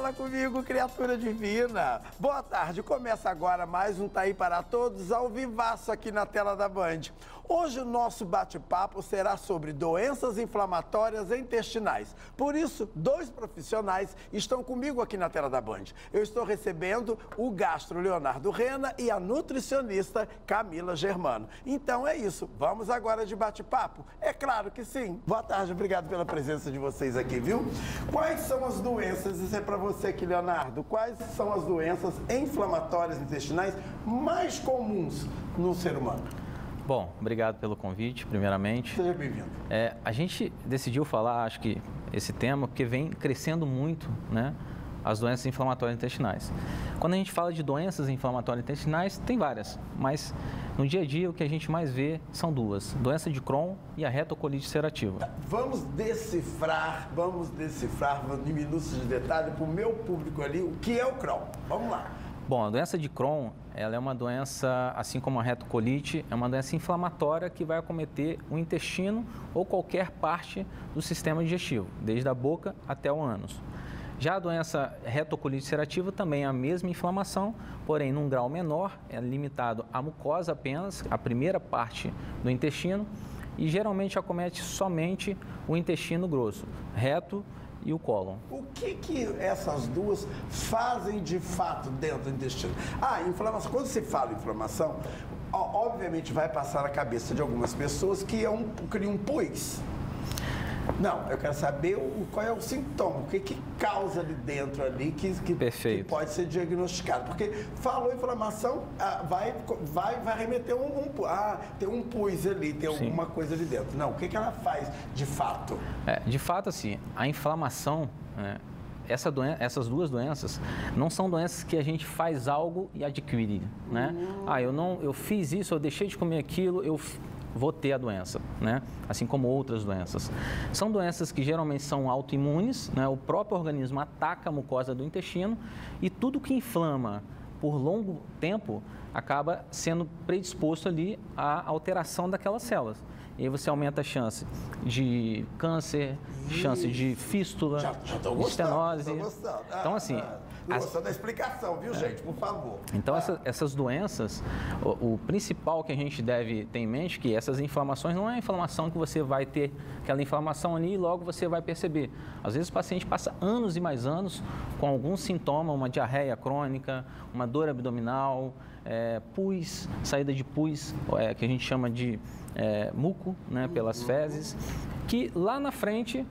Fala comigo, criatura divina. Boa tarde, começa agora mais um Tá Aí para Todos, ao vivaço aqui na tela da Band. Hoje o nosso bate-papo será sobre doenças inflamatórias intestinais. Por isso, dois profissionais estão comigo aqui na tela da Band. Eu estou recebendo o gastro Leonardo Rena e a nutricionista Camila Germano. Então é isso, vamos agora de bate-papo? É claro que sim. Boa tarde, obrigado pela presença de vocês aqui, viu? Quais são as doenças, isso é para você aqui, Leonardo, quais são as doenças inflamatórias intestinais mais comuns no ser humano? Bom, obrigado pelo convite, primeiramente. Seja bem-vindo. A gente decidiu falar, acho que, esse tema, porque vem crescendo muito, né, as doenças inflamatórias intestinais. Quando a gente fala de doenças inflamatórias intestinais, tem várias, mas no dia a dia o que a gente mais vê são duas, doença de Crohn e a retocolite ulcerativa. Vamos decifrar em minutos de detalhe para o meu público ali, o que é o Crohn. Vamos lá. Bom, a doença de Crohn, ela é uma doença, assim como a retocolite, é uma doença inflamatória que vai acometer o intestino ou qualquer parte do sistema digestivo, desde a boca até o ânus. Já a doença retocolite ulcerativa também é a mesma inflamação, porém num grau menor, é limitado à mucosa apenas, a primeira parte do intestino, e geralmente acomete somente o intestino grosso, reto e o cólon. O que essas duas fazem de fato dentro do intestino? Inflamação. Quando se fala em inflamação, obviamente vai passar na cabeça de algumas pessoas que cria um pus. Não, eu quero saber qual é o sintoma, o que causa ali dentro ali que pode ser diagnosticado. Porque falou inflamação, vai remeter tem um pus ali, tem alguma coisa ali dentro. Não, o que ela faz de fato? De fato, assim, a inflamação, né, essas duas doenças não são doenças que a gente faz algo e adquire, né? Eu fiz isso, eu deixei de comer aquilo, eu vou ter a doença, né? Assim como outras doenças. São doenças que geralmente são autoimunes, né? O próprio organismo ataca a mucosa do intestino e tudo que inflama por longo tempo acaba sendo predisposto ali à alteração daquelas células. E aí você aumenta a chance de câncer, chance de fístula, de estenose. Então, assim... Gostou da explicação, viu, gente? Por favor. Então, essas doenças, o principal que a gente deve ter em mente é que essas inflamações não é a inflamação que você vai ter aquela inflamação ali e logo você vai perceber. Às vezes o paciente passa anos e mais anos com algum sintoma, uma diarreia crônica, uma dor abdominal, pus, saída de pus, que a gente chama de muco, né, pelas fezes, que lá na frente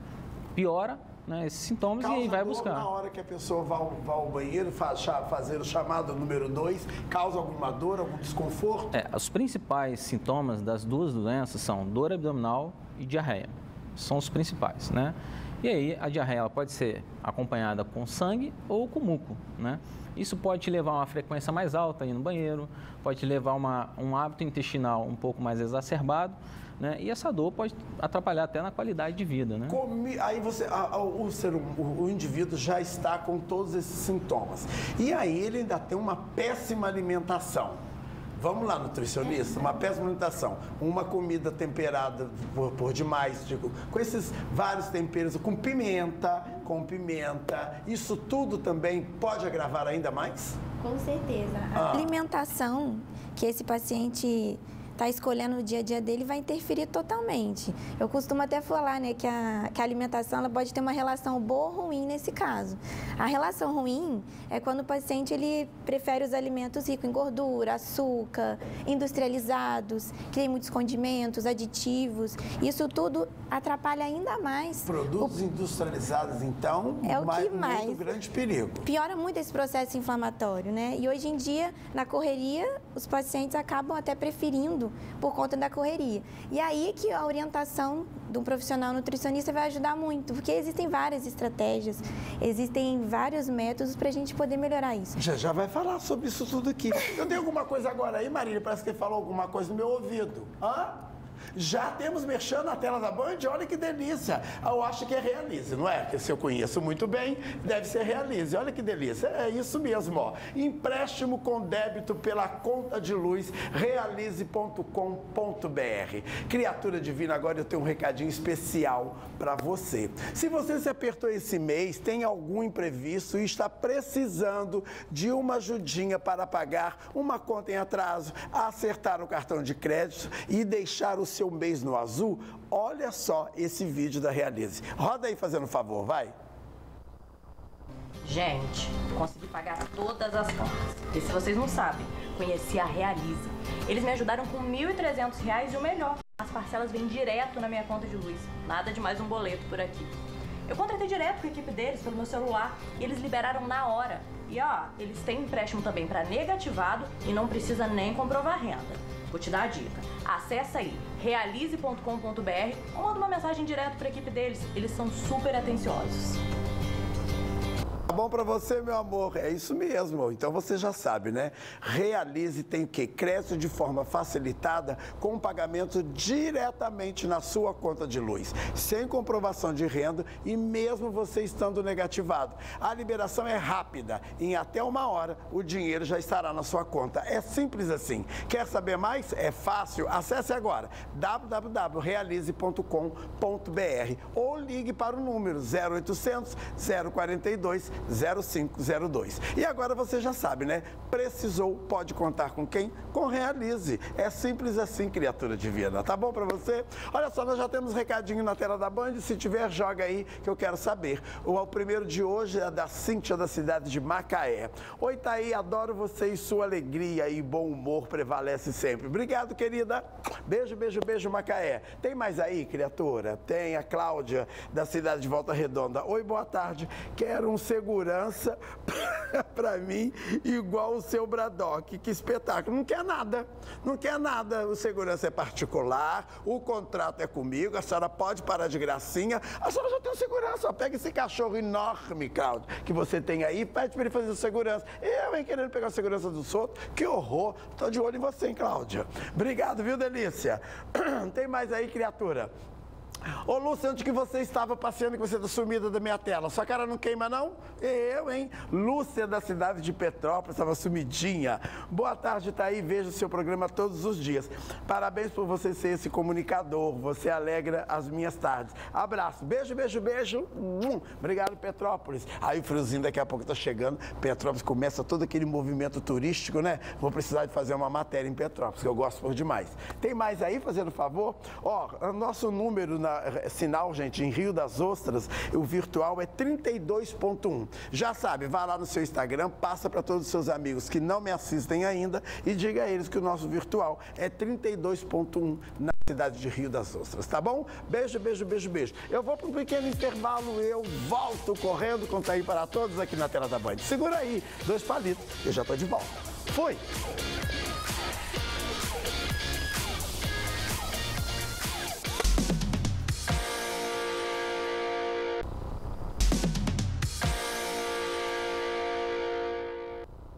piora, né, esses sintomas e aí vai buscar. Na hora que a pessoa vai ao banheiro, fazer o chamado número 2, causa alguma dor, algum desconforto? Os principais sintomas das duas doenças são dor abdominal e diarreia. São os principais, né? E aí a diarreia ela pode ser acompanhada com sangue ou com muco, né? Isso pode te levar a uma frequência mais alta aí no banheiro, pode te levar a um hábito intestinal um pouco mais exacerbado, né? E essa dor pode atrapalhar até na qualidade de vida, né? Aí o indivíduo já está com todos esses sintomas. E aí ele ainda tem uma péssima alimentação. Vamos lá, nutricionista, uma péssima alimentação, uma comida temperada por demais, com esses vários temperos, com pimenta, isso tudo também pode agravar ainda mais? Com certeza. A alimentação que esse paciente está escolhendo no dia a dia dele vai interferir totalmente. Eu costumo até falar, né, que a alimentação ela pode ter uma relação boa ou ruim nesse caso. A relação ruim é quando o paciente ele prefere os alimentos ricos em gordura, açúcar, industrializados, que tem muitos condimentos, aditivos. Isso tudo atrapalha ainda mais. Produtos industrializados, então, é o que mais muito grande perigo. Piora muito esse processo inflamatório, né? E hoje em dia, na correria, os pacientes acabam até preferindo por conta da correria. E aí que a orientação de um profissional nutricionista vai ajudar muito, porque existem várias estratégias, existem vários métodos para a gente poder melhorar isso. Já vai falar sobre isso tudo aqui. Eu tenho alguma coisa agora aí, Marília? Parece que ele falou alguma coisa no meu ouvido. Já temos merchan na tela da Band, olha que delícia. Eu acho que é Realize, não é? Que se eu conheço muito bem, deve ser Realize. Olha que delícia, é isso mesmo, ó. Empréstimo com débito pela conta de luz, realize.com.br. Criatura divina, agora eu tenho um recadinho especial para você. Se você se apertou esse mês, tem algum imprevisto e está precisando de uma ajudinha para pagar uma conta em atraso, acertar o cartão de crédito e deixar o seu mês no azul, olha só esse vídeo da Realize. Roda aí fazendo um favor, vai. Gente, consegui pagar todas as contas. E se vocês não sabem, conheci a Realize. Eles me ajudaram com R$ 1.300 e o melhor, as parcelas vêm direto na minha conta de luz. Nada de mais um boleto por aqui. Eu contratei direto com a equipe deles pelo meu celular e eles liberaram na hora. E ó, eles têm empréstimo também para negativado e não precisa nem comprovar renda. Vou te dar a dica. Acesse aí realize.com.br ou manda uma mensagem direto para a equipe deles. Eles são super atenciosos. Tá bom para você, meu amor? É isso mesmo. Então você já sabe, né? Realize tem o quê? Crédito de forma facilitada com pagamento diretamente na sua conta de luz, sem comprovação de renda e mesmo você estando negativado. A liberação é rápida. Em até 1 hora o dinheiro já estará na sua conta. É simples assim. Quer saber mais? É fácil. Acesse agora www.realize.com.br ou ligue para o número 0800 042 0502. E agora você já sabe, né? Precisou, pode contar com quem? Com Realize. É simples assim, criatura divina. Tá bom pra você? Olha só, nós já temos recadinho na tela da Band. Se tiver, joga aí que eu quero saber. O primeiro de hoje é da Cíntia, da cidade de Macaé. Oi, Thaí, adoro você e sua alegria e bom humor prevalece sempre. Obrigado, querida. Beijo, beijo, beijo, Macaé. Tem mais aí, criatura? Tem a Cláudia, da cidade de Volta Redonda. Oi, boa tarde. Quero um segurança para mim igual o seu Braddock. Que espetáculo. Não quer nada. Não quer nada. O segurança é particular, o contrato é comigo, a senhora pode parar de gracinha. A senhora já tem um segurança. Pega esse cachorro enorme, Cláudio, que você tem aí, pede para ele fazer o segurança. Eu, hein, querendo pegar a segurança dos outros. Que horror. Tô de olho em você, hein, Cláudia. Obrigado, viu, delícia? Tem mais aí, criatura? Ô, Lúcia, onde que você estava passeando que você está sumida da minha tela? Sua cara não queima, não? Eu, hein? Lúcia, da cidade de Petrópolis, estava sumidinha. Boa tarde, Thaí. Vejo o seu programa todos os dias. Parabéns por você ser esse comunicador. Você alegra as minhas tardes. Abraço. Beijo, beijo, beijo. Obrigado, Petrópolis. Aí o friozinho daqui a pouco está chegando. Petrópolis começa todo aquele movimento turístico, né? Vou precisar de fazer uma matéria em Petrópolis, que eu gosto por demais. Tem mais aí, fazendo favor? Ó, nosso número na sinal, gente, em Rio das Ostras, o virtual é 32.1. Já sabe, vá lá no seu Instagram, passa para todos os seus amigos que não me assistem ainda e diga a eles que o nosso virtual é 32.1 na cidade de Rio das Ostras, tá bom? Beijo, beijo, beijo, beijo. Eu vou para um pequeno intervalo, eu volto correndo com Thaí para todos aqui na tela da Band. Segura aí, 2 palitos, eu já tô de volta. Fui!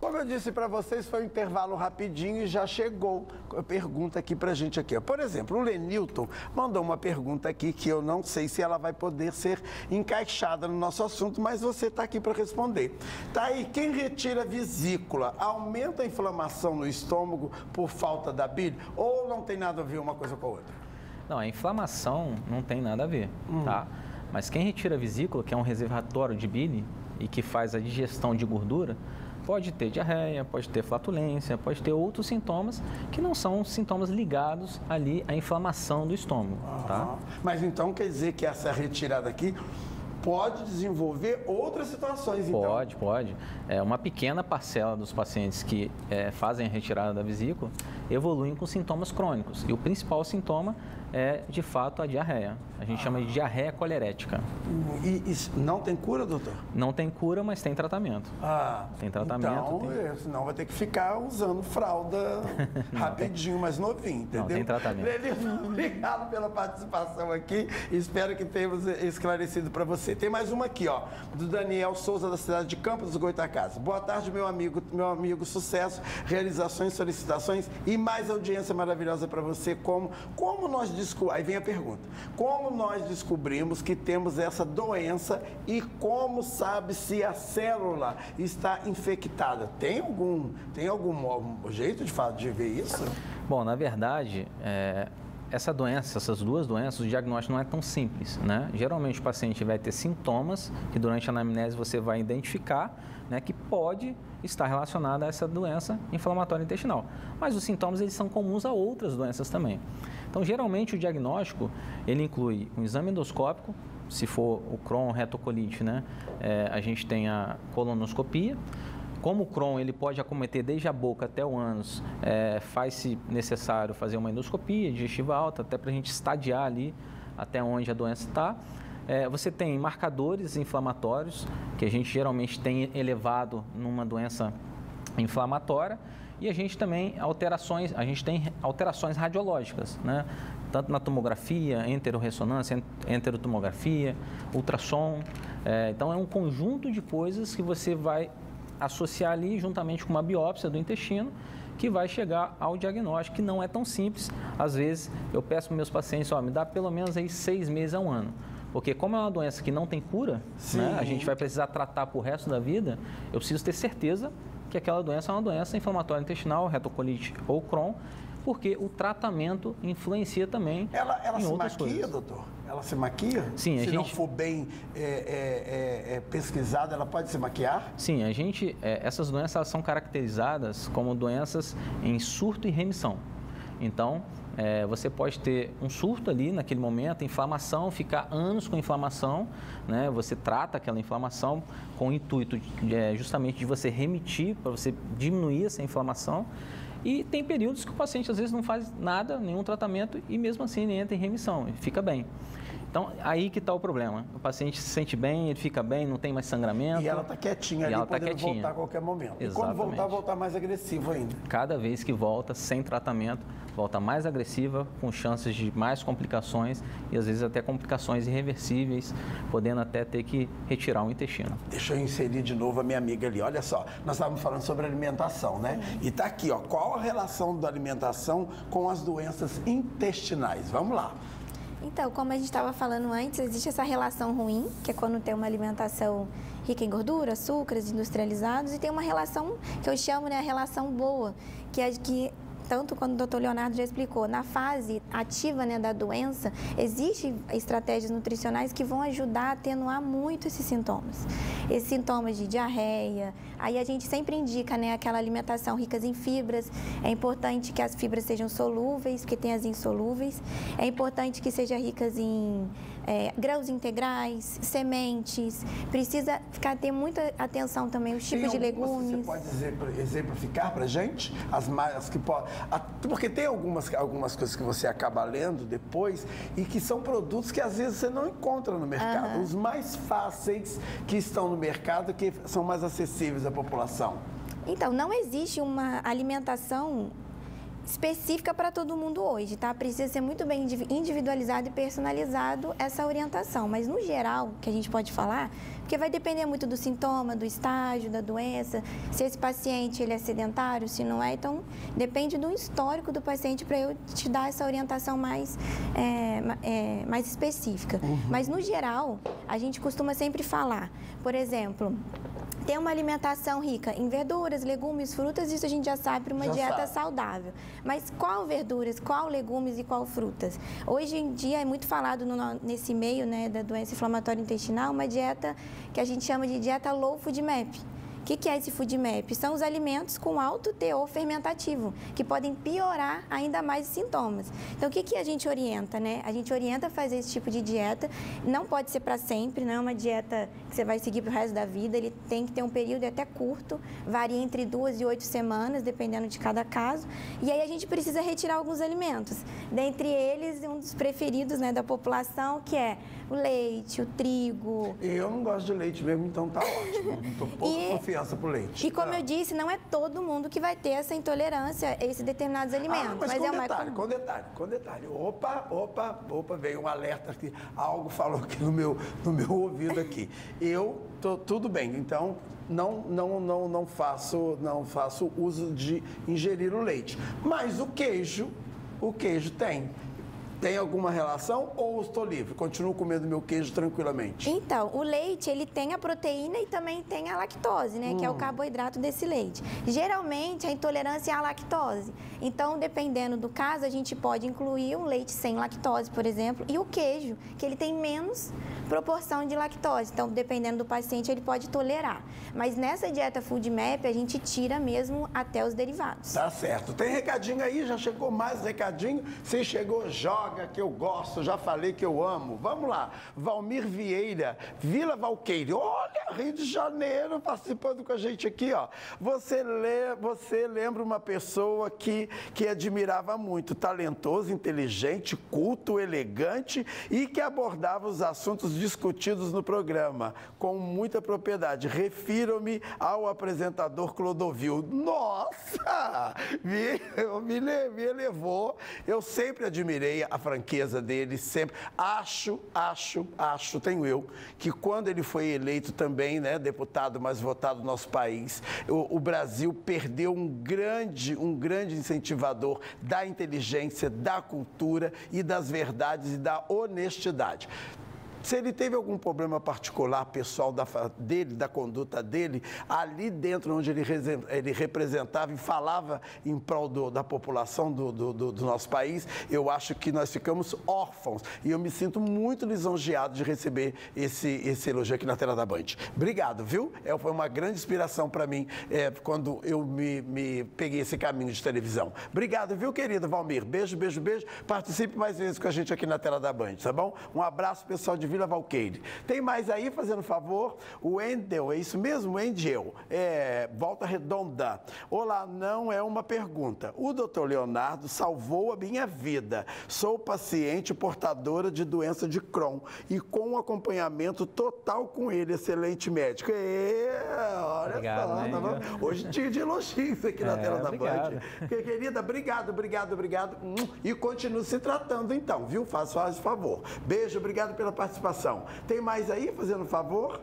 Como eu disse para vocês, foi um intervalo rapidinho e já chegou a pergunta aqui pra gente aqui. Por exemplo, o Lenilton mandou uma pergunta aqui que eu não sei se ela vai poder ser encaixada no nosso assunto, mas você está aqui para responder. Tá aí, quem retira vesícula aumenta a inflamação no estômago por falta da bile ou não tem nada a ver uma coisa com a outra? Não, a inflamação não tem nada a ver, tá? Mas quem retira a vesícula, que é um reservatório de bile e que faz a digestão de gordura, pode ter diarreia, pode ter flatulência, pode ter outros sintomas que não são sintomas ligados ali à inflamação do estômago, tá? Mas então quer dizer que essa retirada aqui pode desenvolver outras situações, então? Pode. Uma pequena parcela dos pacientes que fazem a retirada da vesícula evoluem com sintomas crônicos. E o principal sintoma é, de fato, a diarreia. A gente chama de diarreia colerética. E isso não tem cura, doutor? Não tem cura, mas tem tratamento. Tem tratamento. Então, senão vai ter que ficar usando fralda rapidinho, mais novinho, entendeu? Não, tem tratamento. Lelino, obrigado pela participação aqui. Espero que tenhamos esclarecido para você. Tem mais uma aqui, ó, do Daniel Souza, da cidade de Campos dos Goytacazes. Boa tarde, meu amigo, sucesso, realizações, solicitações e mais audiência maravilhosa para você. Como nós descobrimos, aí vem a pergunta, como nós descobrimos que temos essa doença e como sabe se a célula está infectada? Tem algum jeito de ver isso? Bom, na verdade, essa doença, essas duas doenças, o diagnóstico não é tão simples, né? Geralmente o paciente vai ter sintomas que durante a anamnese você vai identificar, né, que pode estar relacionada a essa doença inflamatória intestinal. Mas os sintomas, eles são comuns a outras doenças também. Então, geralmente o diagnóstico, ele inclui um exame endoscópico, se for o Crohn, retocolite, né? A gente tem a colonoscopia. Como o Crohn, ele pode acometer desde a boca até o ânus, faz-se necessário fazer uma endoscopia digestiva alta, até para a gente estadiar ali até onde a doença está. Você tem marcadores inflamatórios, que a gente geralmente tem elevado numa doença inflamatória, e a gente também tem alterações radiológicas, né? Tanto na tomografia, enterorressonância, enterotomografia, ultrassom. Então, é um conjunto de coisas que você vai associar ali juntamente com uma biópsia do intestino, que vai chegar ao diagnóstico, que não é tão simples. Às vezes, eu peço para meus pacientes, me dá pelo menos aí 6 meses a um ano. Porque como é uma doença que não tem cura, né, a gente vai precisar tratar por resto da vida, eu preciso ter certeza que aquela doença é uma doença inflamatória intestinal, retocolite ou Crohn, porque o tratamento influencia também ela em se outras maquia, coisas. doutor? Ela se maquia? Sim, se não for bem pesquisada, ela pode se maquiar? Sim, essas doenças elas são caracterizadas como doenças em surto e remissão. Então, você pode ter um surto ali naquele momento, inflamação, ficar anos com inflamação, né? Você trata aquela inflamação com o intuito justamente de você remitir, para você diminuir essa inflamação. E tem períodos que o paciente às vezes não faz nada, nenhum tratamento, e mesmo assim ele entra em remissão, ele fica bem. Então, aí que está o problema. O paciente se sente bem, ele fica bem, não tem mais sangramento. E ela está quietinha ali, podendo voltar a qualquer momento. Exatamente. E quando voltar mais agressivo ainda. Cada vez que volta sem tratamento, volta mais agressiva, com chances de mais complicações e às vezes até complicações irreversíveis, podendo até ter que retirar o intestino. Deixa eu inserir de novo a minha amiga ali. Olha só, nós estávamos falando sobre alimentação, né? E está aqui, ó, qual a relação da alimentação com as doenças intestinais? Vamos lá. Então, como a gente estava falando antes, existe essa relação ruim, que é quando tem uma alimentação rica em gordura, açúcares industrializados, e tem uma relação que eu chamo, a relação boa, que é que tanto quando o doutor Leonardo já explicou, na fase ativa, da doença, existem estratégias nutricionais que vão ajudar a atenuar muito esses sintomas. Esses sintomas de diarreia, aí a gente sempre indica, aquela alimentação rica em fibras. É importante que as fibras sejam solúveis, porque tem as insolúveis. É importante que sejam ricas em grãos integrais, sementes. Precisa ter muita atenção também os tipos de legumes. Você pode exemplificar para a gente? As que podem... Porque tem algumas coisas que você acaba lendo depois e que são produtos que às vezes você não encontra no mercado. Os mais fáceis que estão no mercado, que são mais acessíveis à população. Então, não existe uma alimentação específica para todo mundo hoje, tá? Precisa ser muito bem individualizado e personalizado essa orientação, mas no geral, que a gente pode falar, porque vai depender muito do sintoma, do estágio da doença, se esse paciente ele é sedentário, se não é, então depende do histórico do paciente para eu te dar essa orientação mais específica. Mas no geral, a gente costuma sempre falar, por exemplo, ter uma alimentação rica em verduras, legumes, frutas, isso a gente já sabe para uma dieta saudável. Mas qual verduras, qual legumes e qual frutas? Hoje em dia é muito falado nesse meio da doença inflamatória intestinal, uma dieta que a gente chama de dieta low FODMAP, que é esse FoodMap? São os alimentos com alto teor fermentativo, que podem piorar ainda mais os sintomas. Então, o que a gente orienta, né? A gente orienta a fazer esse tipo de dieta. Não pode ser para sempre, não é uma dieta que você vai seguir para o resto da vida. Ele tem que ter um período até curto, varia entre 2 e 8 semanas, dependendo de cada caso. E aí a gente precisa retirar alguns alimentos. Dentre eles, um dos preferidos, né, da população, que é o leite, o trigo. Eu não gosto de leite mesmo, então tá ótimo. Não tô pouca confiança pro leite. E como eu disse, não é todo mundo que vai ter essa intolerância a esses determinados alimentos. Mas com detalhe. Opa, veio um alerta aqui. Algo falou aqui no meu ouvido aqui. Eu tô tudo bem, então não faço uso de ingerir o leite. Mas o queijo tem alguma relação ou estou livre? Continuo comendo meu queijo tranquilamente? Então, o leite, ele tem a proteína e também tem a lactose, né? Que é o carboidrato desse leite. Geralmente, a intolerância é à lactose. Então, dependendo do caso, a gente pode incluir um leite sem lactose, por exemplo, e o queijo, que ele tem menos proporção de lactose. Então, dependendo do paciente, ele pode tolerar. Mas nessa dieta FoodMap, a gente tira mesmo até os derivados. Tá certo. Tem recadinho aí? Já chegou mais recadinho? Se chegou, joga, que eu gosto, já falei que eu amo. Vamos lá. Valmir Vieira, Vila Valqueire. Olha, Rio de Janeiro, participando com a gente aqui, ó. Você lembra uma pessoa que admirava muito, talentoso, inteligente, culto, elegante e que abordava os assuntos discutidos no programa com muita propriedade. Refiro-me ao apresentador Clodovil. Nossa! Me elevou. Eu sempre admirei a franqueza dele, sempre. Acho, tenho eu, que quando ele foi eleito também, né, deputado mais votado do nosso país, o Brasil perdeu um grande incentivador da inteligência, da cultura e das verdades e da honestidade. Se ele teve algum problema particular, pessoal dele, da conduta dele, ali dentro onde ele representava e falava em prol da população do nosso país, eu acho que nós ficamos órfãos. E eu me sinto muito lisonjeado de receber esse elogio aqui na tela da Band. Obrigado, viu? Foi uma grande inspiração para mim quando eu me peguei esse caminho de televisão. Obrigado, viu, querido Valmir? Beijo. Participe mais vezes com a gente aqui na tela da Band, tá bom? Um abraço, pessoal de Vila Valqueire. Tem mais aí, fazendo favor? O Wendel, é isso mesmo? Wendel, Volta Redonda. Olá, não é uma pergunta. O doutor Leonardo salvou a minha vida. Sou paciente portadora de doença de Crohn e com um acompanhamento total com ele, excelente médico. Olha obrigado, só, né? Hoje tinha de elogios aqui na tela da Band. Querida, obrigado. E continue se tratando então, viu? Faz favor. Beijo, obrigado pela participação. Tem mais aí, fazendo favor?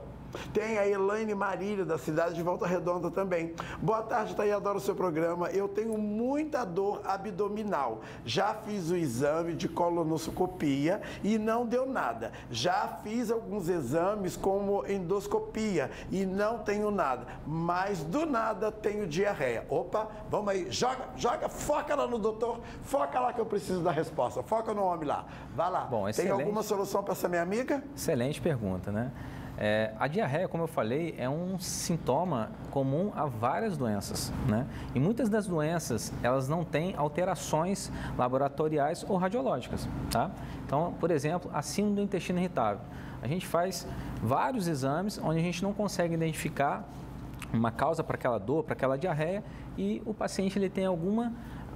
Tem a Elaine Marília, da cidade de Volta Redonda também. Boa tarde, Thaí, adoro o seu programa. Eu tenho muita dor abdominal. Já fiz o exame de colonoscopia e não deu nada. Já fiz alguns exames como endoscopia e não tenho nada. Mas do nada tenho diarreia. Opa, vamos aí, joga, foca lá no doutor, foca lá que eu preciso da resposta. Foca no homem lá. Vai lá. Bom, tem alguma solução para essa minha amiga? Excelente pergunta, né? A diarreia, como eu falei, é um sintoma comum a várias doenças, né? E muitas das doenças, elas não têm alterações laboratoriais ou radiológicas, tá? Então, por exemplo, a síndrome do intestino irritável. A gente faz vários exames onde a gente não consegue identificar uma causa para aquela dor, para aquela diarreia, e o paciente ele tem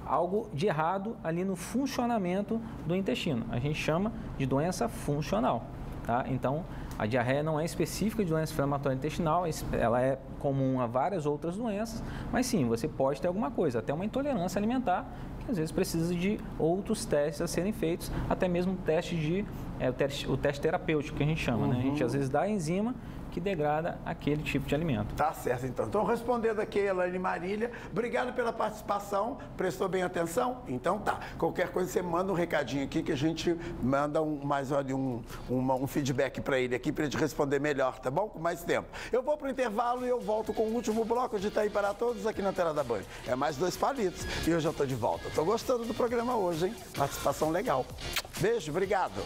algo de errado ali no funcionamento do intestino. A gente chama de doença funcional, tá? Então, a diarreia não é específica de doença inflamatória intestinal, ela é comum a várias outras doenças, mas sim, você pode ter alguma coisa, até uma intolerância alimentar, que às vezes precisa de outros testes a serem feitos, até mesmo o teste terapêutico que a gente chama, né? A gente às vezes dá a enzima que degrada aquele tipo de alimento. Tá certo, então. Então, respondendo aqui, Elaine Marília, obrigado pela participação, prestou bem atenção? Então tá. Qualquer coisa, você manda um recadinho aqui que a gente manda um feedback para ele aqui, para ele responder melhor, tá bom? Com mais tempo. Eu vou pro intervalo e eu volto com o último bloco de Thaí para Todos aqui na tela da Band. É mais 2 palitos e eu já tô de volta. Tô gostando do programa hoje, hein? Participação legal. Beijo, obrigado.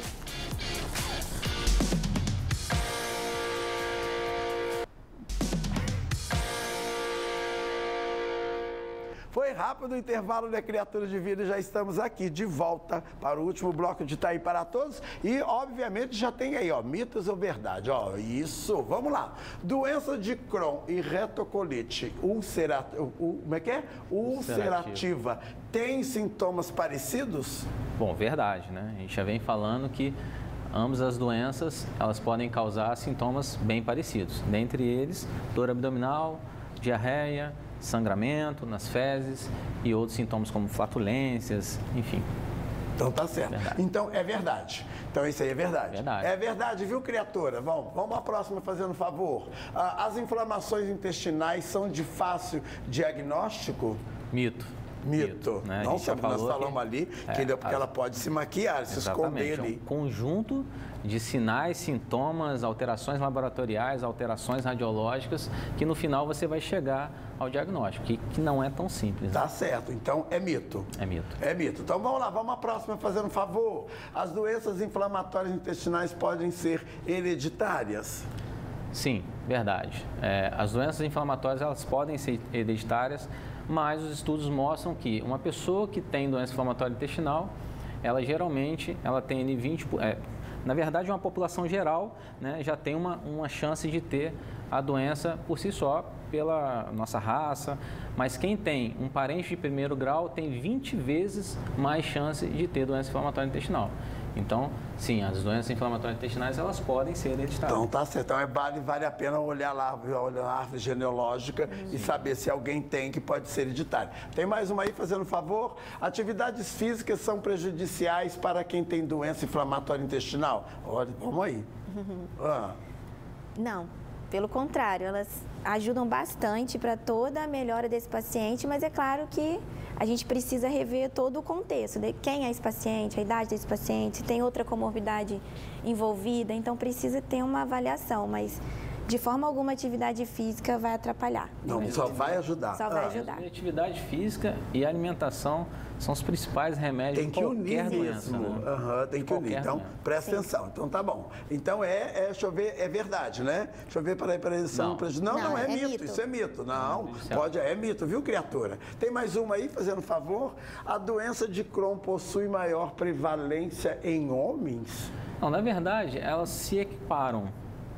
Rápido intervalo da Criatura Divina e já estamos aqui de volta para o último bloco de Tá Aí Para Todos. E, obviamente, já tem aí, ó, mitos ou verdade. Ó, isso, vamos lá. Doença de Crohn e retocolite ulcerativa tem sintomas parecidos? Bom, verdade, né? A gente já vem falando que ambas as doenças, elas podem causar sintomas bem parecidos. Dentre eles, dor abdominal, diarreia, sangramento nas fezes e outros sintomas como flatulências, enfim. Então tá certo. Verdade. Então é verdade. Então isso aí é verdade. Verdade. É verdade, viu, criatura? Vamos à próxima fazendo um favor. As inflamações intestinais são de fácil diagnóstico? Mito. Né? Não sabe, nós falamos ali porque ela pode se maquiar, se esconder ali. É um conjunto de sinais, sintomas, alterações laboratoriais, alterações radiológicas, que no final você vai chegar ao diagnóstico, que não é tão simples. Tá certo, então é mito. É mito. É mito. Então vamos lá, vamos à próxima fazendo um favor. As doenças inflamatórias intestinais podem ser hereditárias? Sim, verdade. As doenças inflamatórias, elas podem ser hereditárias, mas os estudos mostram que uma pessoa que tem doença inflamatória intestinal, ela geralmente tem N20, na verdade uma população geral, né, já tem uma chance de ter a doença por si só, pela nossa raça, mas quem tem um parente de primeiro grau tem 20 vezes mais chance de ter doença inflamatória intestinal. Então, sim, as doenças inflamatórias intestinais, elas podem ser hereditárias. Então, tá certo. Então, vale a pena olhar lá, olhar a árvore genealógica e saber se alguém tem que pode ser hereditário. Tem mais uma aí, fazendo um favor? Atividades físicas são prejudiciais para quem tem doença inflamatória intestinal? Olha, vamos aí. Não, pelo contrário, elas ajudam bastante para toda a melhora desse paciente, mas é claro que a gente precisa rever todo o contexto, de quem é esse paciente, a idade desse paciente, se tem outra comorbidade envolvida, então precisa ter uma avaliação, mas de forma alguma atividade física vai atrapalhar. Não, só vai ajudar. Só vai ajudar. Atividade física e alimentação são os principais remédios de qualquer doença. Né? Tem que unir. Então, presta atenção. Então, tá bom. Então, deixa eu ver, é verdade, né? Deixa eu ver, peraí, não é mito. Isso é mito. Não, é mito, viu, criatura? Tem mais uma aí, fazendo favor? A doença de Crohn possui maior prevalência em homens? Não, na verdade, elas se equiparam,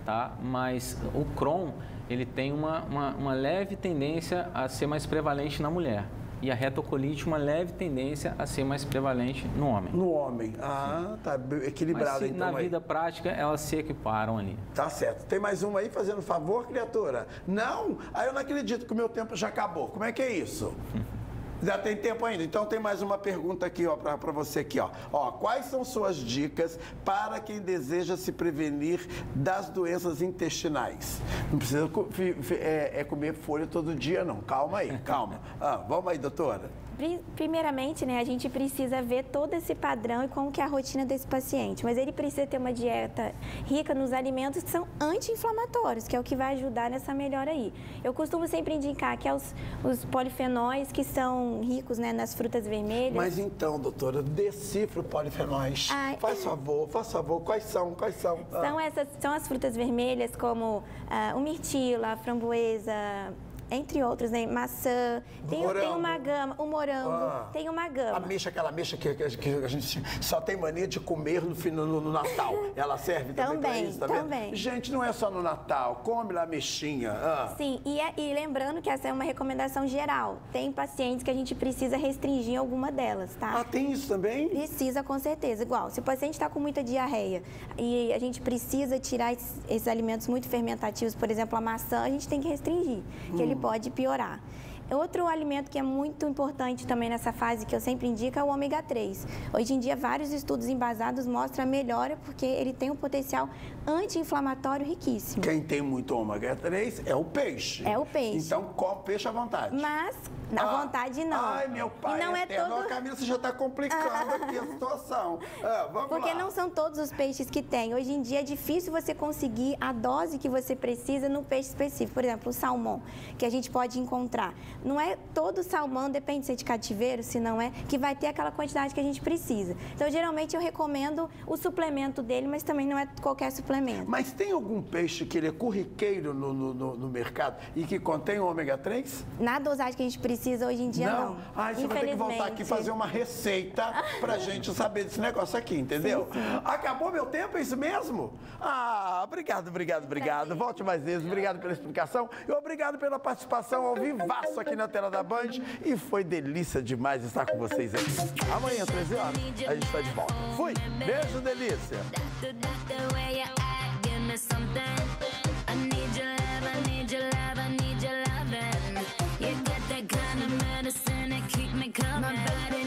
tá? Mas o Crohn, ele tem uma leve tendência a ser mais prevalente na mulher. E a retocolite, uma leve tendência a ser mais prevalente no homem. No homem. Tá equilibrado. Mas então. Na vida prática, elas se equiparam ali. Tá certo. Tem mais uma aí, fazendo favor, criatura? Não? Eu não acredito que o meu tempo já acabou. Como é que é isso? Já tem tempo ainda? Então tem mais uma pergunta aqui, ó, para você aqui, ó. Quais são suas dicas para quem deseja se prevenir das doenças intestinais? Não precisa comer folha todo dia, não. Calma aí, calma. Vamos aí, doutora. Primeiramente, né, a gente precisa ver todo esse padrão e como que é a rotina desse paciente, mas ele precisa ter uma dieta rica nos alimentos que são anti-inflamatórios, que é o que vai ajudar nessa melhora aí. Eu costumo sempre indicar que é os polifenóis que são ricos, né, nas frutas vermelhas. Mas então, doutora, decifra os polifenóis. Faz favor, quais são? São as frutas vermelhas como o mirtilo, a framboesa, entre outros, né? Maçã, tem uma gama, o morango, tem uma gama. Aquela ameixa que a gente só tem mania de comer no Natal. Ela serve também para isso, tá vendo? Gente, não é só no Natal, come lá a ameixinha. Sim, e lembrando que essa é uma recomendação geral. Tem pacientes que a gente precisa restringir alguma delas, tá? Tem isso também? Precisa, com certeza. Igual, se o paciente está com muita diarreia e a gente precisa tirar esses alimentos muito fermentativos, por exemplo, a maçã, a gente tem que restringir, que ele pode piorar. Outro alimento que é muito importante também nessa fase, que eu sempre indico, é o ômega 3. Hoje em dia, vários estudos embasados mostram a melhora porque ele tem um potencial anti-inflamatório riquíssimo. Quem tem muito ômega 3 é o peixe. É o peixe. Então, come peixe à vontade. Mas, à vontade não. Ai, meu pai, e não é todo... Camila, você já está complicando aqui a situação. Vamos porque lá. Não são todos os peixes que tem. Hoje em dia é difícil você conseguir a dose que você precisa no peixe específico. Por exemplo, o salmão, que a gente pode encontrar. Não é todo salmão, depende se é de cativeiro, se não é, que vai ter aquela quantidade que a gente precisa. Então, geralmente, eu recomendo o suplemento dele, mas também não é qualquer suplemento. Mas tem algum peixe que ele é corriqueiro no mercado e que contém ômega 3? Na dosagem que a gente precisa, precisa hoje em dia, não. Ai, você vai ter que voltar aqui e fazer uma receita pra gente saber desse negócio aqui, entendeu? Sim, sim. Acabou meu tempo, é isso mesmo? Ah, obrigado. Volte mais vezes, obrigado pela explicação e obrigado pela participação ao vivaço aqui na tela da Band. E foi delícia demais estar com vocês aqui. Amanhã, 13 horas, a gente está de volta. Fui! Beijo, delícia!